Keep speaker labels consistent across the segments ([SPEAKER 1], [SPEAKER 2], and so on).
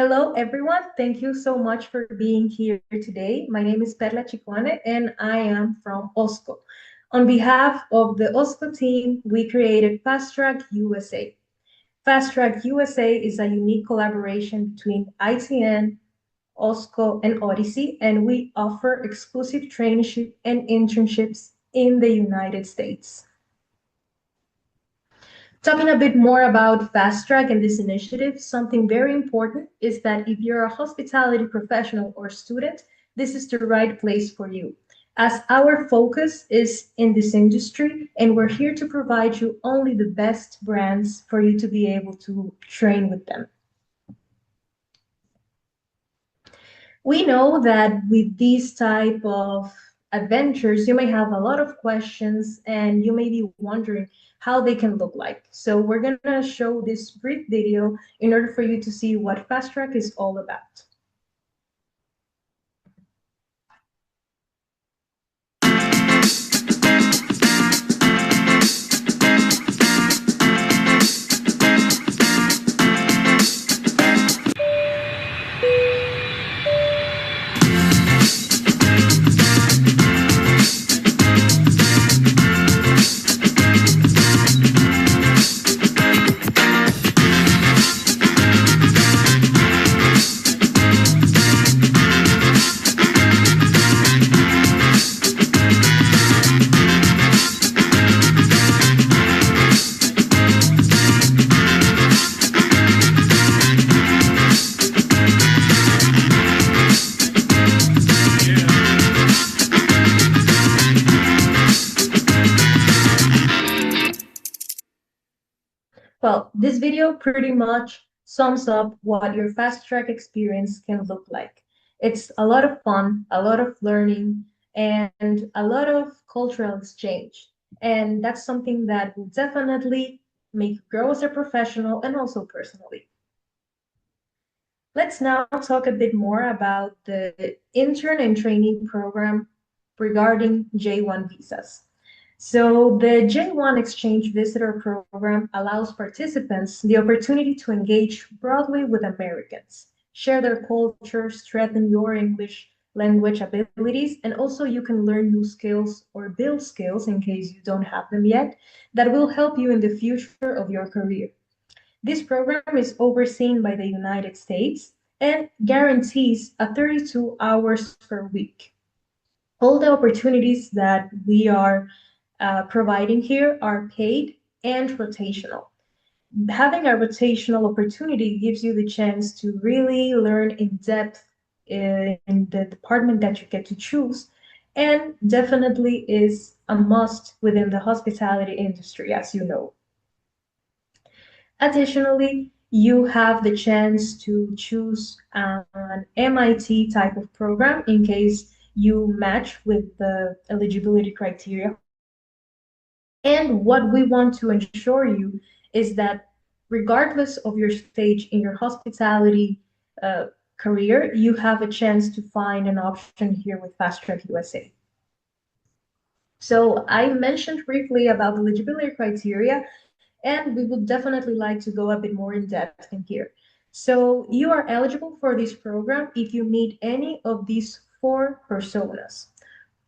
[SPEAKER 1] Hello, everyone. Thank you so much for being here today. My name is Perla Chicone, and I am from Hosco. On behalf of the Hosco team, we created Fast Track USA. Fast Track USA is a unique collaboration between ITN, Hosco, and Odyssey, and we offer exclusive traineeship and internships in the United States. Talking a bit more about Fast Track and this initiative, something very important is that if you're a hospitality professional or student, this is the right place for you. As our focus is in this industry, and we're here to provide you only the best brands for you to be able to train with them. We know that with these type of adventures, you may have a lot of questions and you may be wondering how they can look like. So we're gonna show this brief video in order for you to see what Fast Track is all about. Well, this video pretty much sums up what your fast track experience can look like. It's a lot of fun, a lot of learning, and a lot of cultural exchange. And that's something that will definitely make you grow as a professional and also personally. Let's now talk a bit more about the intern and trainee program regarding J-1 visas. So the J-1 Exchange Visitor Program allows participants the opportunity to engage broadly with Americans, share their culture, strengthen your English language abilities, and also you can learn new skills or build skills in case you don't have them yet that will help you in the future of your career. This program is overseen by the United States and guarantees a 32 hours per week. All the opportunities that we are providing here are paid and rotational. Having a rotational opportunity gives you the chance to really learn in depth in the department that you get to choose, and definitely is a must within the hospitality industry, as you know. Additionally, you have the chance to choose an MIT type of program in case you match with the eligibility criteria. And what we want to ensure you is that regardless of your stage in your hospitality career, you have a chance to find an option here with Fast Track USA. So I mentioned briefly about the eligibility criteria, and we would definitely like to go a bit more in depth in here. So you are eligible for this program if you meet any of these four personas.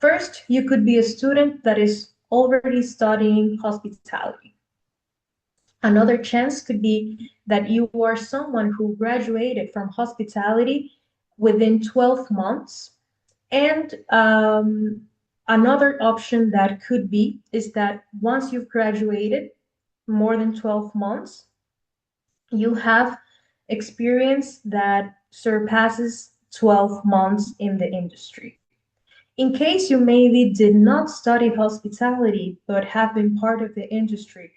[SPEAKER 1] First, you could be a student that is already studying hospitality. Another chance could be that you are someone who graduated from hospitality within 12 months. And another option that could be is that once you've graduated more than 12 months, you have experience that surpasses 12 months in the industry. In case you maybe did not study hospitality but have been part of the industry,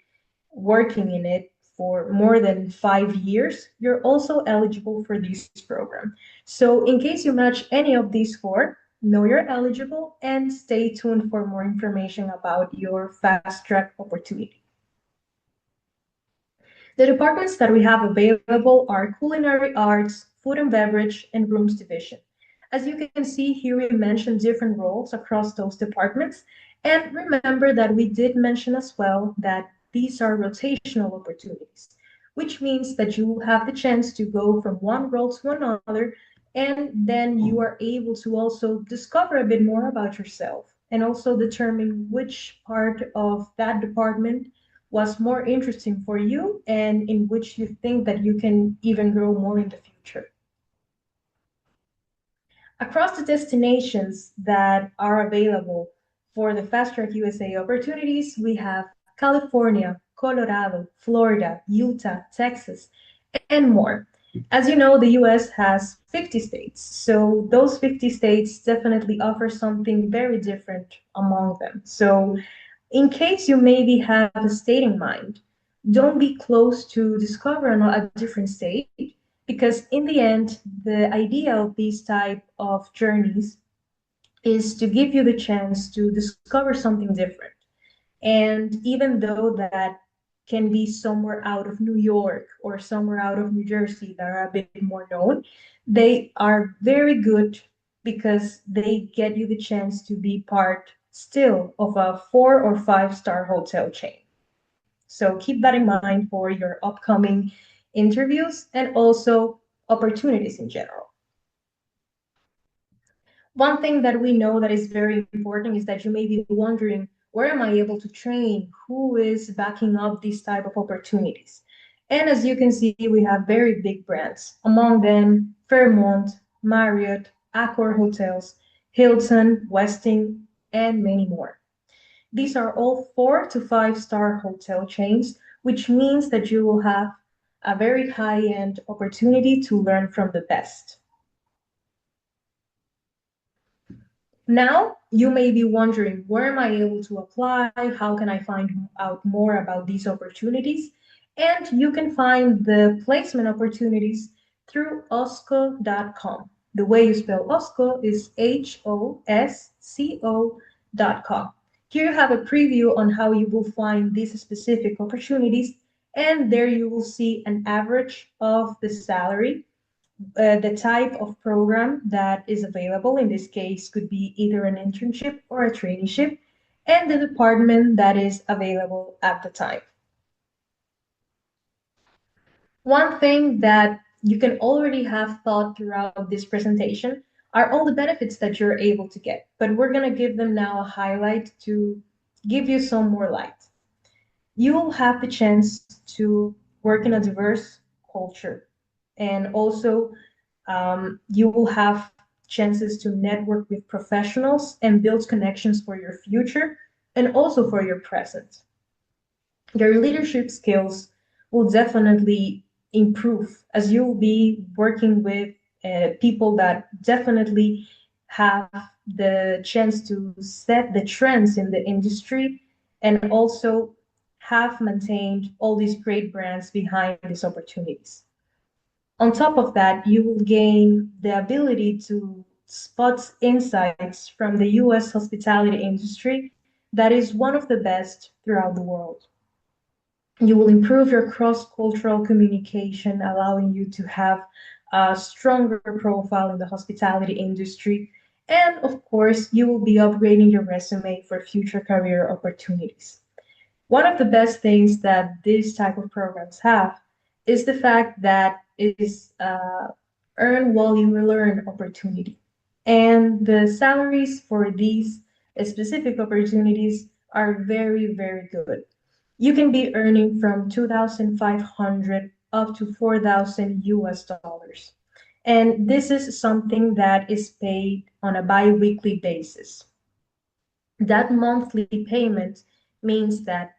[SPEAKER 1] working in it for more than 5 years, you're also eligible for this program. So in case you match any of these four, know you're eligible and stay tuned for more information about your fast track opportunity. The departments that we have available are culinary arts, food and beverage, and rooms division. As you can see here, we mentioned different roles across those departments. And remember that we did mention as well that these are rotational opportunities, which means that you have the chance to go from one role to another, and then you are able to also discover a bit more about yourself and also determine which part of that department was more interesting for you and in which you think that you can even grow more in the future. Across the destinations that are available for the Fast Track USA opportunities, we have California, Colorado, Florida, Utah, Texas, and more. As you know, the US has 50 states, so those 50 states definitely offer something very different among them. So, in case you maybe have a state in mind, don't be close to discover a different state because in the end, the idea of these type of journeys is to give you the chance to discover something different. And even though that can be somewhere out of New York or somewhere out of New Jersey that are a bit more known, they are very good because they get you the chance to be part still of a 4 or 5 star hotel chain. So keep that in mind for your upcoming interviews and also opportunities in general. One thing that we know that is very important is that you may be wondering, where am I able to train? Who is backing up these type of opportunities? And as you can see, we have very big brands, among them Fairmont, Marriott, Accor Hotels, Hilton, Westin, and many more. These are all 4 to 5 star hotel chains, which means that you will have a very high-end opportunity to learn from the best. Now, you may be wondering, where am I able to apply? How can I find out more about these opportunities? And you can find the placement opportunities through Hosco.com. The way you spell Hosco is HOSCO.com. Here you have a preview on how you will find these specific opportunities, and there you will see an average of the salary, the type of program that is available. In this case, could be either an internship or a traineeship, and the department that is available at the time. One thing that you can already have thought throughout this presentation are all the benefits that you're able to get, but we're going to give them now a highlight to give you some more light. You will have the chance to work in a diverse culture, and also you will have chances to network with professionals and build connections for your future and also for your present. Your leadership skills will definitely improve as you will be working with people that definitely have the chance to set the trends in the industry and also have maintained all these great brands behind these opportunities. On top of that, you will gain the ability to spot insights from the US hospitality industry that is one of the best throughout the world. You will improve your cross-cultural communication, allowing you to have a stronger profile in the hospitality industry. And of course, you will be upgrading your resume for future career opportunities. One of the best things that this type of programs have is the fact that it is earn while you learn opportunity. And the salaries for these specific opportunities are very, very good. You can be earning from 2,500 up to 4,000 US dollars. And this is something that is paid on a bi-weekly basis. That monthly payment means that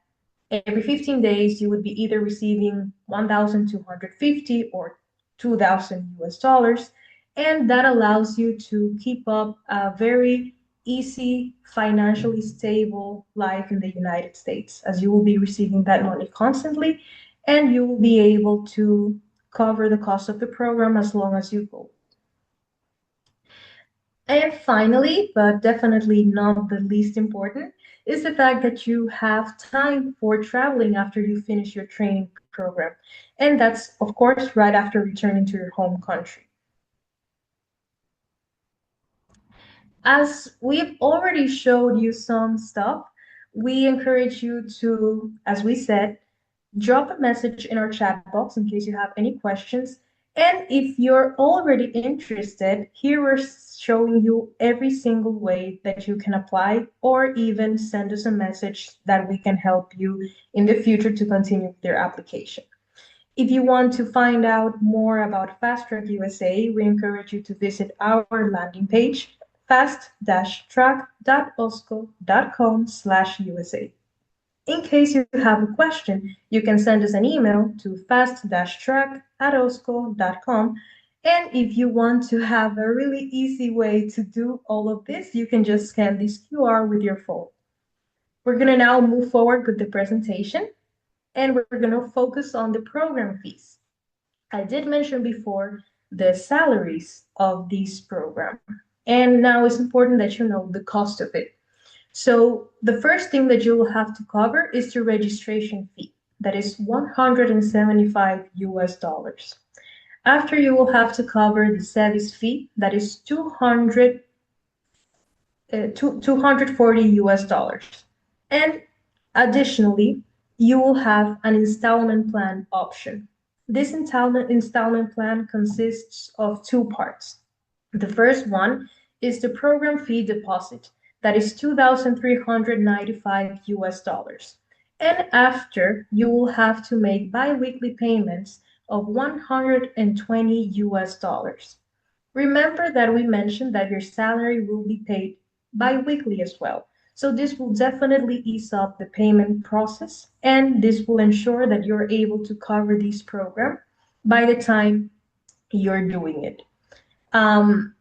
[SPEAKER 1] every 15 days you would be either receiving 1,250 or 2,000 US dollars, and that allows you to keep up a very easy, financially stable life in the United States, as you will be receiving that money constantly, and you will be able to cover the cost of the program as long as you go. And finally, but definitely not the least important, is the fact that you have time for traveling after you finish your training program. And that's, of course, right after returning to your home country. As we've already showed you some stuff, we encourage you to, as we said, Drop a message in our chat box in case you have any questions. And if you're already interested, here we're showing you every single way that you can apply or even send us a message that we can help you in the future to continue with your application. If you want to find out more about Fast Track USA, we encourage you to visit our landing page, fast-track.osco.com/USA. In case you have a question, you can send us an email to fast-track@osco.com. And if you want to have a really easy way to do all of this, you can just scan this QR with your phone. We're going to now move forward with the presentation, and we're going to focus on the program fees. I did mention before the salaries of this program, and now it's important that you know the cost of it. So the first thing that you will have to cover is the registration fee. That is 175 US dollars. After, you will have to cover the service fee, that is 240 US dollars. And additionally, you will have an installment plan option. This installment plan consists of two parts. The first one is the program fee deposit, that is 2,395 US dollars. And after, you will have to make biweekly payments of 120 US dollars. Remember that we mentioned that your salary will be paid biweekly as well. So this will definitely ease up the payment process, and this will ensure that you're able to cover this program by the time you're doing it. Um,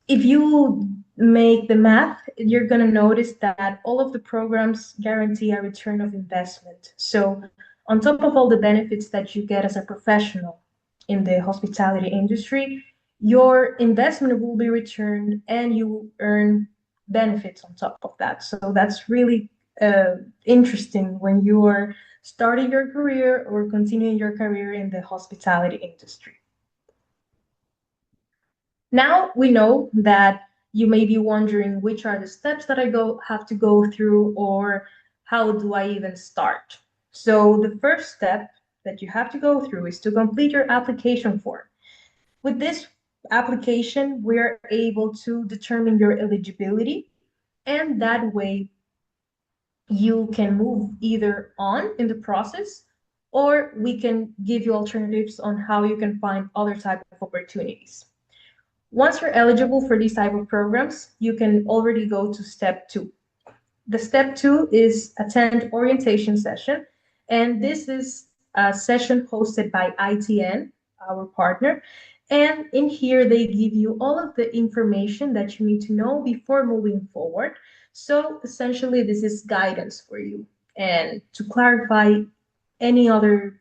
[SPEAKER 1] if you make the math, you're going to notice that all of the programs guarantee a return of investment. So, on top of all the benefits that you get as a professional in the hospitality industry, your investment will be returned and you will earn benefits on top of that. So, that's really interesting when you are starting your career or continuing your career in the hospitality industry. Now we know that you may be wondering which are the steps that I have to go through, or how do I even start? So the first step that you have to go through is to complete your application form. With this application, we're able to determine your eligibility, and that way you can move either on in the process, or we can give you alternatives on how you can find other type of opportunities. Once you're eligible for these type of programs, you can already go to step two. The step two is attend orientation session, and this is a session hosted by ITN, our partner. And in here, they give you all of the information that you need to know before moving forward. So essentially, this is guidance for you and to clarify any other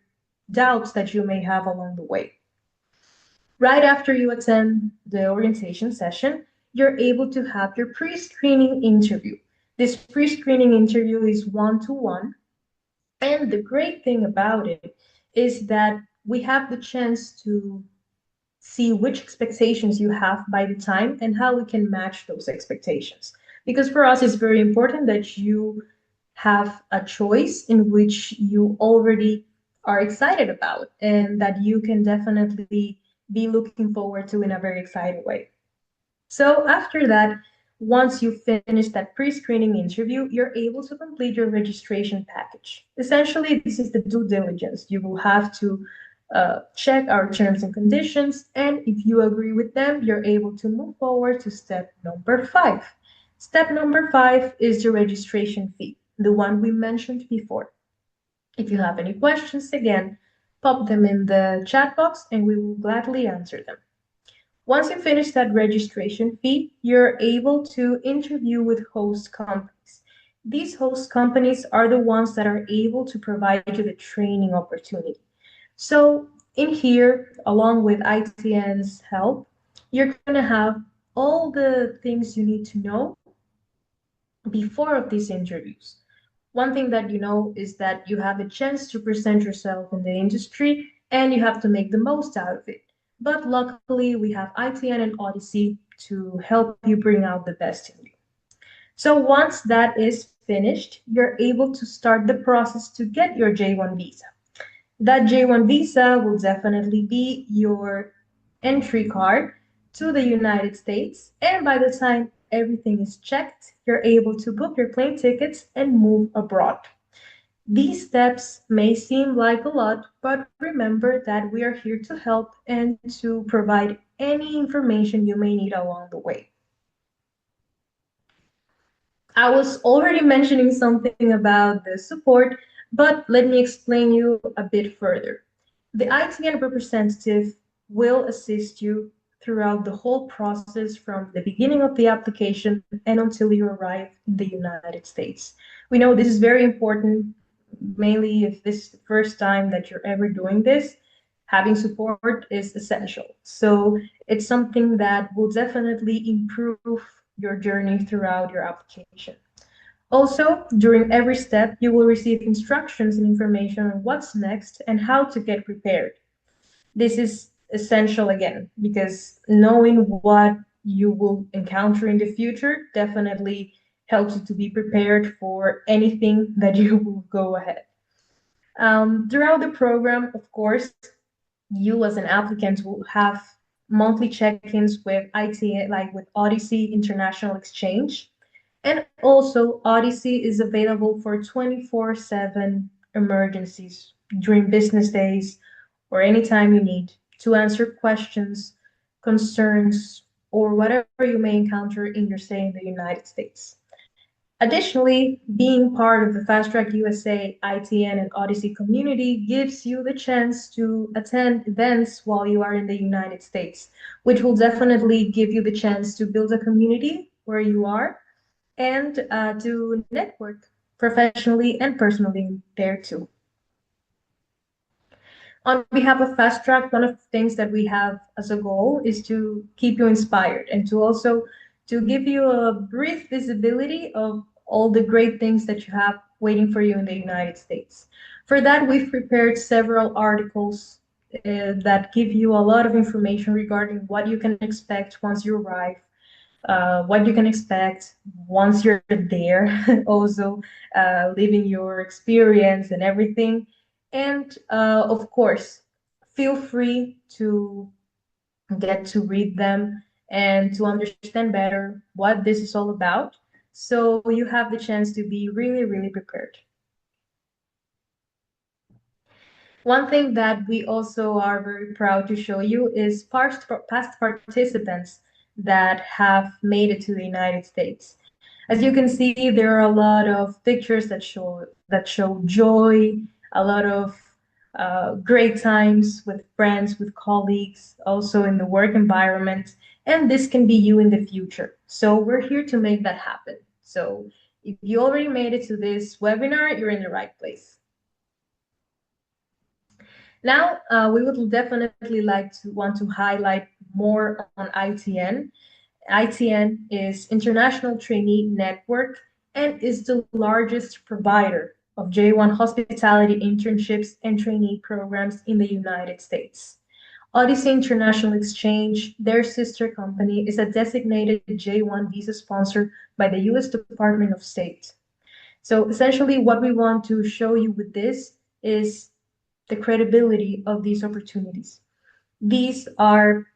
[SPEAKER 1] doubts that you may have along the way. Right after you attend the orientation session, you're able to have your pre-screening interview. This pre-screening interview is one-to-one, and the great thing about it is that we have the chance to see which expectations you have by the time and how we can match those expectations. Because for us, it's very important that you have a choice in which you already are excited about and that you can definitely be looking forward to in a very exciting way. So after that, once you finish that pre-screening interview, you're able to complete your registration package. Essentially, this is the due diligence. You will have to check our terms and conditions, and if you agree with them, you're able to move forward to step number 5. Step number 5 is the registration fee, the one we mentioned before. If you have any questions, again, pop them in the chat box and we will gladly answer them. Once you finish that registration fee, you're able to interview with host companies. These host companies are the ones that are able to provide you the training opportunity. So in here, along with ITN's help, you're going to have all the things you need to know before of these interviews. One thing that you know is that you have a chance to present yourself in the industry and you have to make the most out of it. But luckily, we have ITN and Odyssey to help you bring out the best in you. So once that is finished, you're able to start the process to get your J-1 visa. That J1 visa will definitely be your entry card to the United States. And by the time everything is checked, you're able to book your plane tickets and move abroad. These steps may seem like a lot, but remember that we are here to help and to provide any information you may need along the way. I was already mentioning something about the support, but let me explain you a bit further. The ITN representative will assist you throughout the whole process from the beginning of the application and until you arrive in the United States. We know this is very important, mainly if this is the first time that you're ever doing this. Having support is essential. So it's something that will definitely improve your journey throughout your application. Also, during every step, you will receive instructions and information on what's next and how to get prepared. This is essential again because knowing what you will encounter in the future definitely helps you to be prepared for anything that you will go ahead. Throughout the program, of course, you as an applicant will have monthly check-ins with IT, like with Odyssey International Exchange. And also, Odyssey is available for 24/7 emergencies during business days or anytime you need to answer questions, concerns, or whatever you may encounter in your stay in the United States. Additionally, being part of the Fast Track USA, ITN, and Odyssey community gives you the chance to attend events while you are in the United States, which will definitely give you the chance to build a community where you are and to network professionally and personally there too. On behalf of Fast Track, one of the things that we have as a goal is to keep you inspired and to also to give you a brief visibility of all the great things that you have waiting for you in the United States. For that, we've prepared several articles that give you a lot of information regarding what you can expect once you arrive, what you can expect once you're there, also living your experience and everything. And of course, feel free to get to read them and to understand better what this is all about. So you have the chance to be really, really prepared. One thing that we also are very proud to show you is past participants that have made it to the United States. As you can see, there are a lot of pictures that show joy, a lot of great times with friends, with colleagues, also in the work environment, and this can be you in the future. So we're here to make that happen. So if you already made it to this webinar, you're in the right place. Now, we would definitely like to want to highlight more on ITN. ITN is International Trainee Network and is the largest provider of J-1 hospitality internships and trainee programs in the United States. Odyssey International Exchange, their sister company, is a designated J-1 visa sponsor by the U.S. Department of State. So essentially, what we want to show you with this is the credibility of these opportunities. These are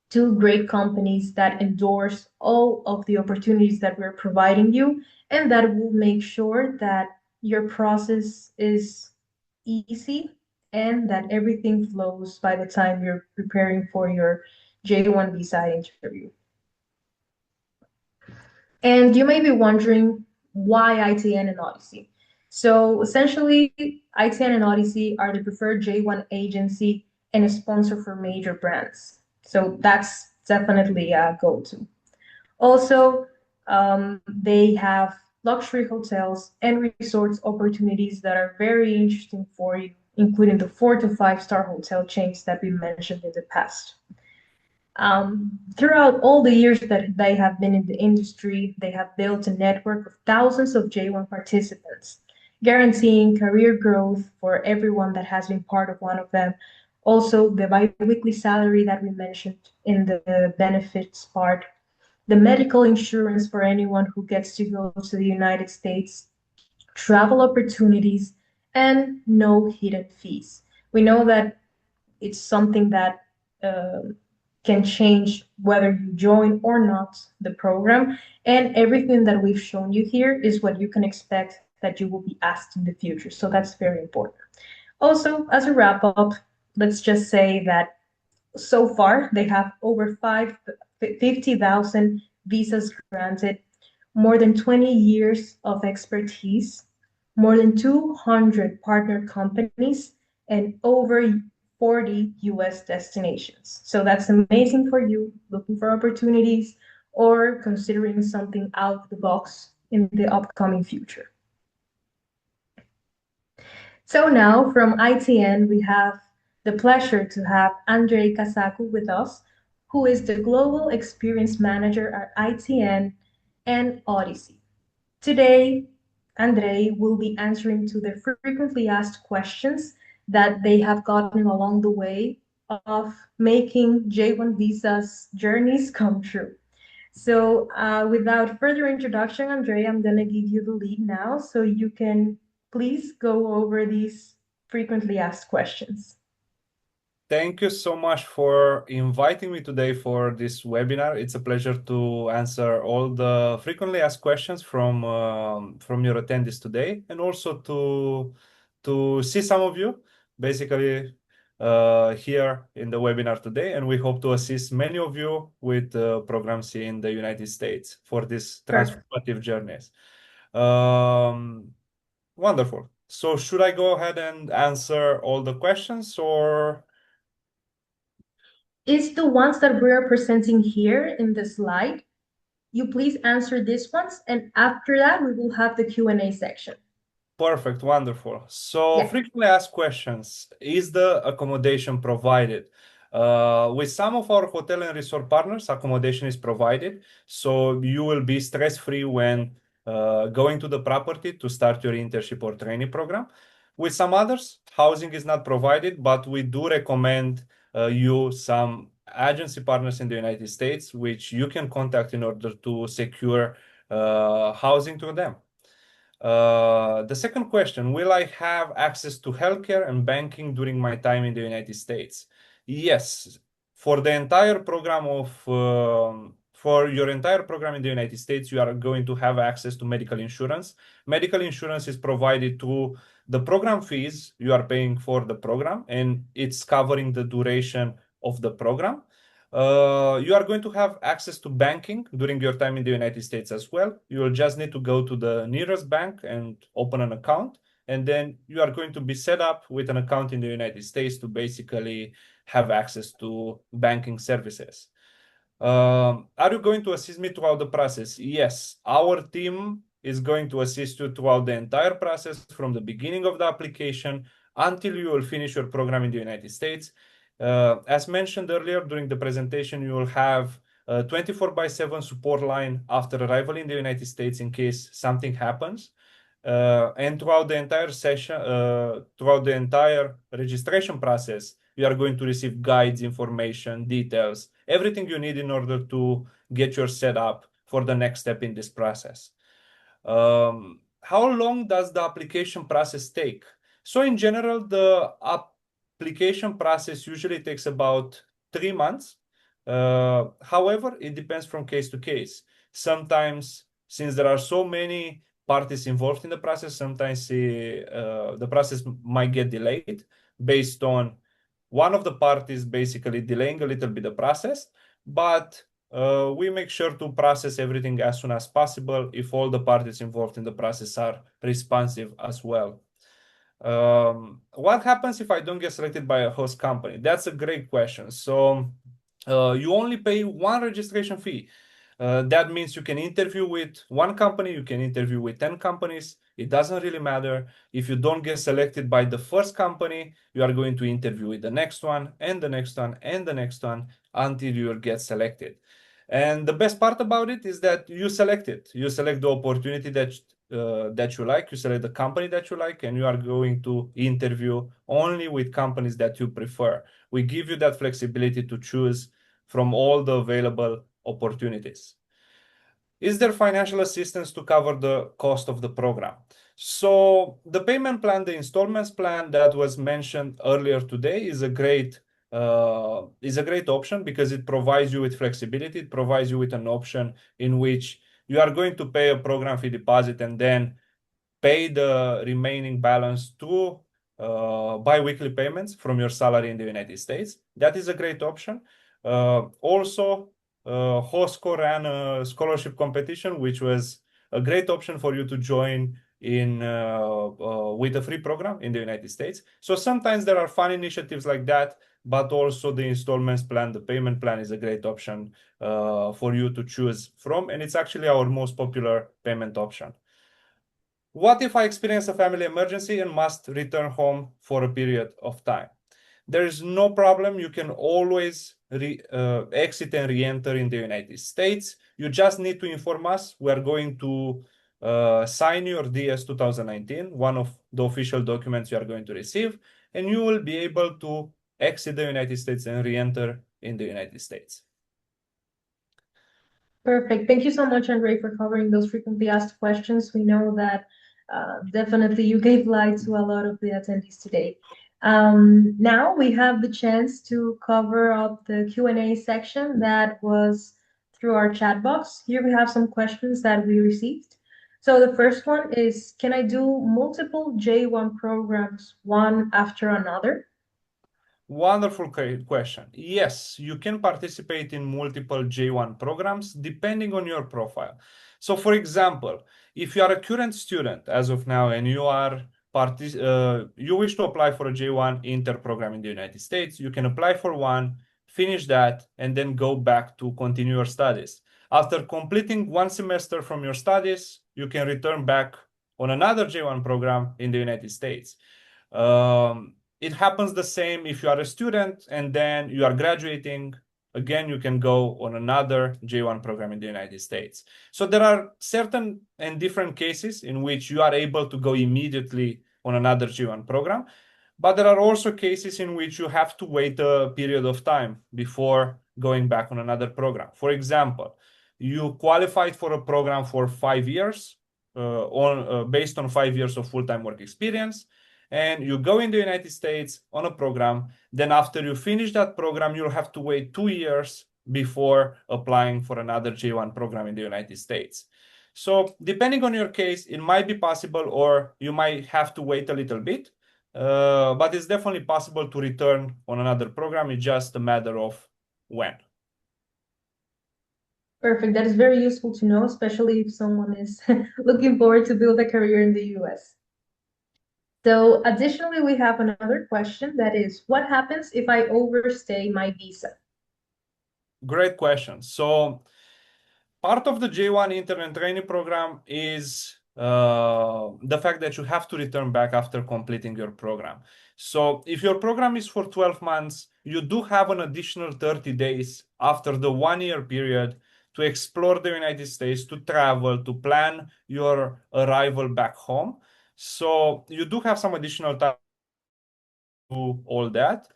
[SPEAKER 1] two great companies that endorse all of the opportunities that we're providing you and that will make sure that your process is easy and that everything flows by the time you're preparing for your J-1 visa interview. And you may be wondering why ITN and Odyssey. So essentially, ITN and Odyssey are the preferred J-1 agency and a sponsor for major brands. So that's definitely a go-to. Also, they have luxury hotels and resorts opportunities that are very interesting for you, including the 4 to 5 star hotel chains that we mentioned in the past. Throughout all the years that they have been in the industry, they have built a network of thousands of J1 participants, guaranteeing career growth for everyone that has been part of one of them. Also, the biweekly salary that we mentioned in the benefits part, the medical insurance for anyone who gets to go to the United States, travel opportunities, and no hidden fees. We know that it's something that can change whether you join or not the program. And everything that we've shown you here is what you can expect that you will be asked in the future. So that's very important. Also, as a wrap up, let's just say that so far they have over 50,000 visas granted, more than 20 years of expertise, more than 200 partner companies, and over 40 US destinations. So that's amazing for you looking for opportunities or considering something out of the box in the upcoming future. So now from ITN, we have the pleasure to have Andrei Kasaku with us, who is the Global Experience Manager at ITN and Odyssey. Today, Andrei will be answering to the frequently asked questions that they have gotten along the way of making J-1 visas journeys come true. So without further introduction, Andrea, I'm going to give you the lead now so you can please go over these frequently asked questions.
[SPEAKER 2] Thank you so much for inviting me today for this webinar. It's a pleasure to answer all the frequently asked questions from your attendees today, and also to see some of you basically here in the webinar today. And we hope to assist many of you with programs in the United States for these transformative journeys. Wonderful. So should I go ahead and answer all the questions, or?
[SPEAKER 1] Is the ones that we are presenting here in the slide. You please answer these ones, and after that, we will have the Q&A section.
[SPEAKER 2] Perfect, wonderful. So
[SPEAKER 1] Yeah.
[SPEAKER 2] frequently asked questions, is the accommodation provided? With some of our hotel and resort partners, accommodation is provided. So you will be stress-free when going to the property to start your internship or training program. With some others, housing is not provided, but we do recommend you some agency partners in the United States, which you can contact in order to secure housing to them. The second question, will I have access to healthcare and banking during my time in the United States? Yes, for the entire program for your entire program in the United States, you are going to have access to medical insurance. Medical insurance is provided to the program fees you are paying for the program, and it's covering the duration of the program. You are going to have access to banking during your time in the United States as well. You will just need to go to the nearest bank and open an account. And then you are going to be set up with an account in the United States to basically have access to banking services. Are you going to assist me throughout the process? Yes, our team is going to assist you throughout the entire process from the beginning of the application until you will finish your program in the United States. As mentioned earlier during the presentation, you will have a 24/7 support line after arrival in the United States in case something happens. And throughout the entire session, throughout the entire registration process, you are going to receive guides, information, details, everything you need in order to get your set up for the next step in this process. How long does the application process take? So in general, the application process usually takes about 3 months. However, it depends from case to case. Sometimes, since there are so many parties involved in the process, sometimes the process might get delayed based on one of the parties basically delaying a little bit the process, but we make sure to process everything as soon as possible if all the parties involved in the process are responsive as well. What happens if I don't get selected by a host company? That's a great question. So you only pay one registration fee. That means you can interview with one company, you can interview with 10 companies. It doesn't really matter. If you don't get selected by the first company, you are going to interview with the next one and the next one and the next one until you get selected. And the best part about it is that you select it. You select the opportunity that you like, you select the company that you like, and you are going to interview only with companies that you prefer. We give you that flexibility to choose from all the available opportunities. is there financial assistance to cover the cost of the program? So the payment plan, the installments plan that was mentioned earlier today is a great option because it provides you with flexibility. It provides you with an option in which you are going to pay a program fee deposit and then pay the remaining balance to bi-weekly payments from your salary in the United States. That is a great option. Also, Hosco ran a scholarship competition, which was a great option for you to join in with a free program in the United States. So sometimes there are fun initiatives like that, but also the installments plan, the payment plan is a great option for you to choose from, and it's actually our most popular payment option. What if I experience a family emergency and must return home for a period of time? There is no problem. You can always exit and re-enter in the United States. You just need to inform us. We are going to sign your DS 2019, one of the official documents you are going to receive, and you will be able to exit the United States and re-enter in the United States.
[SPEAKER 1] Perfect. Thank you so much, Andre, for covering those frequently asked questions. We know that definitely you gave light to a lot of the attendees today. Now we have the chance to cover up the Q&A section that was through our chat box. Here we have some questions that we received. So the first one is, can I do multiple J-1 programs one after another?
[SPEAKER 2] Wonderful question. Yes, you can participate in multiple J-1 programs depending on your profile. So for example, if you are a current student as of now and you wish to apply for a J-1 Inter program in the United States, you can apply for one, finish that, and then go back to continue your studies. After completing one semester from your studies, you can return back on another J-1 program in the United States. It happens the same if you are a student and then you are graduating. Again, you can go on another J-1 program in the United States. So there are certain and different cases in which you are able to go immediately on another J-1 program. But there are also cases in which you have to wait a period of time before going back on another program. For example, you qualified for a program for 5 years based on 5 years of full-time work experience, and you go in the United States on a program. Then after you finish that program, you'll have to wait 2 years before applying for another J-1 program in the United States. So depending on your case, it might be possible, or you might have to wait a little bit. But it's definitely possible to return on another program. It's just a matter of when.
[SPEAKER 1] Perfect. That is very useful to know, especially if someone is looking forward to build a career in the US. So additionally, we have another question that is, what happens if I overstay my visa?
[SPEAKER 2] Great question. So part of the J-1 intern training program is the fact that you have to return back after completing your program. So if your program is for 12 months, you do have an additional 30 days after the 1-year period to explore the United States, to travel, to plan your arrival back home. So you do have some additional time to do all that.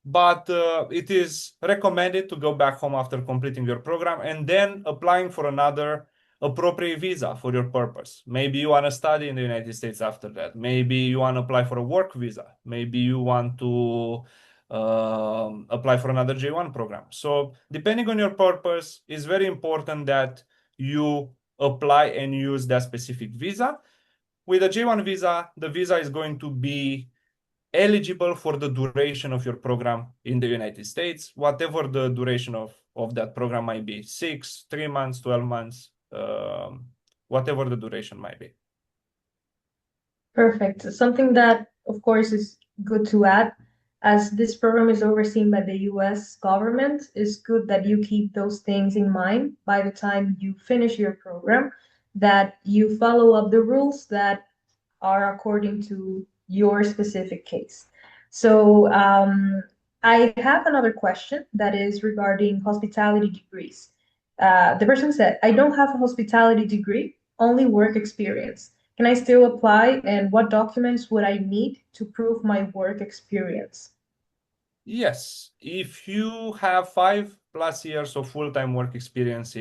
[SPEAKER 2] But it is recommended to go back home after completing your program and then applying for another appropriate visa for your purpose. Maybe you want to study in the United States after that. Maybe you want to apply for a work visa. Maybe you want to apply for another J-1 program. So depending on your purpose, it's very important that you apply and use that specific visa. With a J-1 visa, the visa is going to be eligible for the duration of your program in the United States, whatever the duration of that program might be, 6, 3 months, 12 months, whatever the duration might be.
[SPEAKER 1] Perfect. Something that, of course, is good to add, as this program is overseen by the US government, it's good that you keep those things in mind by the time you finish your program, that you follow up the rules that are according to your specific case. So I have another question that is regarding hospitality degrees. The person said, I don't have a hospitality degree, only work experience. Can I still apply, and what documents would I need to prove my work experience?
[SPEAKER 2] Yes, if you have 5+ years of full-time work experience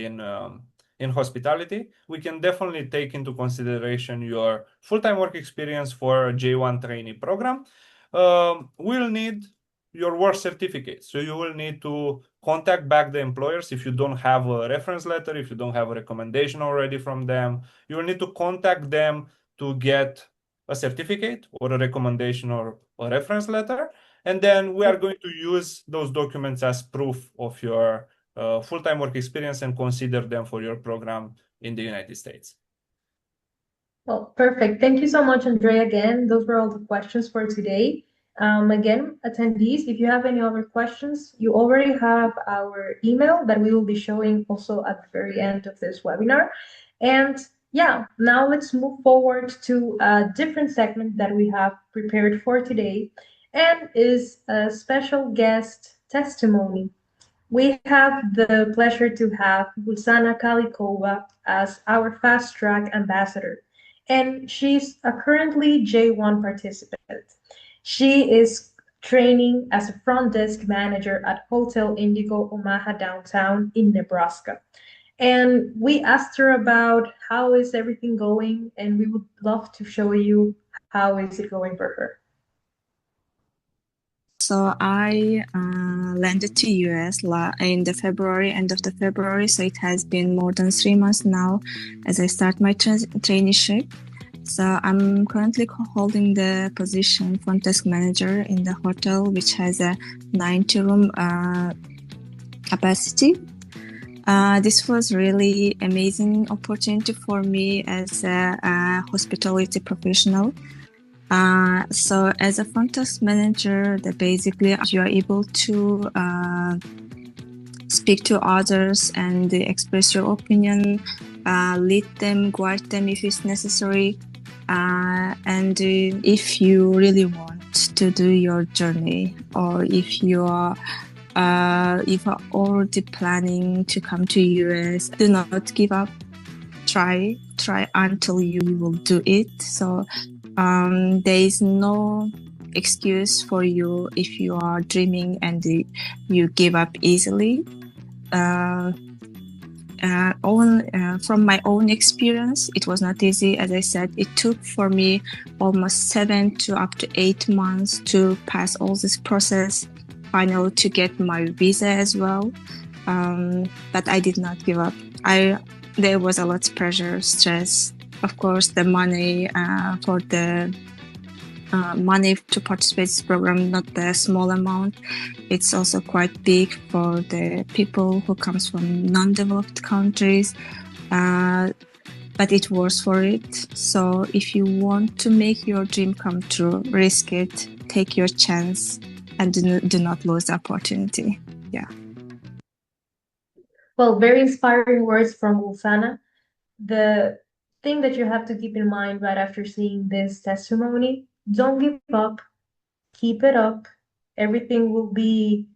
[SPEAKER 2] in hospitality, we can definitely take into consideration your full-time work experience for a J1 trainee program. We'll need your work certificate. So you will need to contact back the employers if you don't have a reference letter, if you don't have a recommendation already from them. You will need to contact them to get a certificate or a recommendation or a reference letter. And then we are going to use those documents as proof of your full-time work experience and consider them for your program in the United States.
[SPEAKER 1] Well, perfect. Thank you so much, Andrea. Again, those were all the questions for today. Again, attendees, if you have any other questions, you already have our email that we will be showing also at the very end of this webinar. And yeah, now let's move forward to a different segment that we have prepared for today, and is a special guest testimony. We have the pleasure to have Gulsana Kalykova as our Fast Track ambassador, and she's a currently J1 participant. She is training as a front desk manager at Hotel Indigo Omaha downtown in Nebraska. And we asked her about how is everything going, and we would love to show you how is it going for her.
[SPEAKER 3] So I landed to US in the February, end of the February. So it has been more than 3 months now as I start my traineeship. So I'm currently holding the position front desk manager in the hotel, which has a 90-room capacity. This was really amazing opportunity for me as a hospitality professional. So as a front desk manager, that basically you are able to speak to others and express your opinion, lead them, guide them if it's necessary. And if you really want to do your journey, or if you are already planning to come to US, do not give up. Try until you will do it. So there is no excuse for you if you are dreaming and you give up easily. From my own experience, it was not easy. As I said, it took for me almost 7 to up to 8 months to pass all this process, finally to get my visa as well. But I did not give up. There was a lot of pressure, stress. Of course, the money for the money to participate in this program, not a small amount. It's also quite big for the people who comes from non-developed countries, but it works for it. So if you want to make your dream come true, risk it, take your chance, and do not lose the opportunity. Yeah.
[SPEAKER 1] Well, very inspiring words from Gulsana. The thing that you have to keep in mind right after seeing this testimony, don't give up, keep it up, everything will be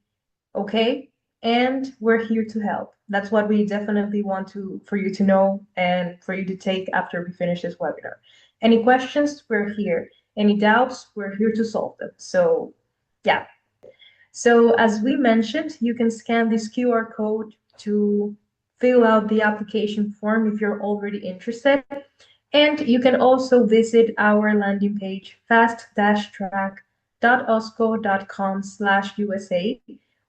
[SPEAKER 1] okay, and we're here to help. That's what we definitely want for you to know and for you to take after we finish this webinar. Any questions, we're here. Any doubts, we're here to solve them. So yeah. So as we mentioned, you can scan this QR code to fill out the application form if you're already interested. And you can also visit our landing page, fast-track.osco.com/USA,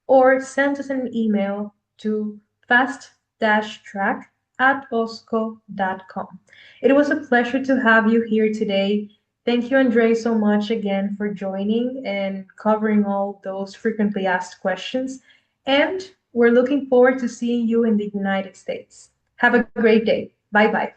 [SPEAKER 1] or send us an email to fast-track@osco.com. It was a pleasure to have you here today. Thank you, Andre, so much again for joining and covering all those frequently asked questions. And we're looking forward to seeing you in the United States. Have a great day. Bye-bye.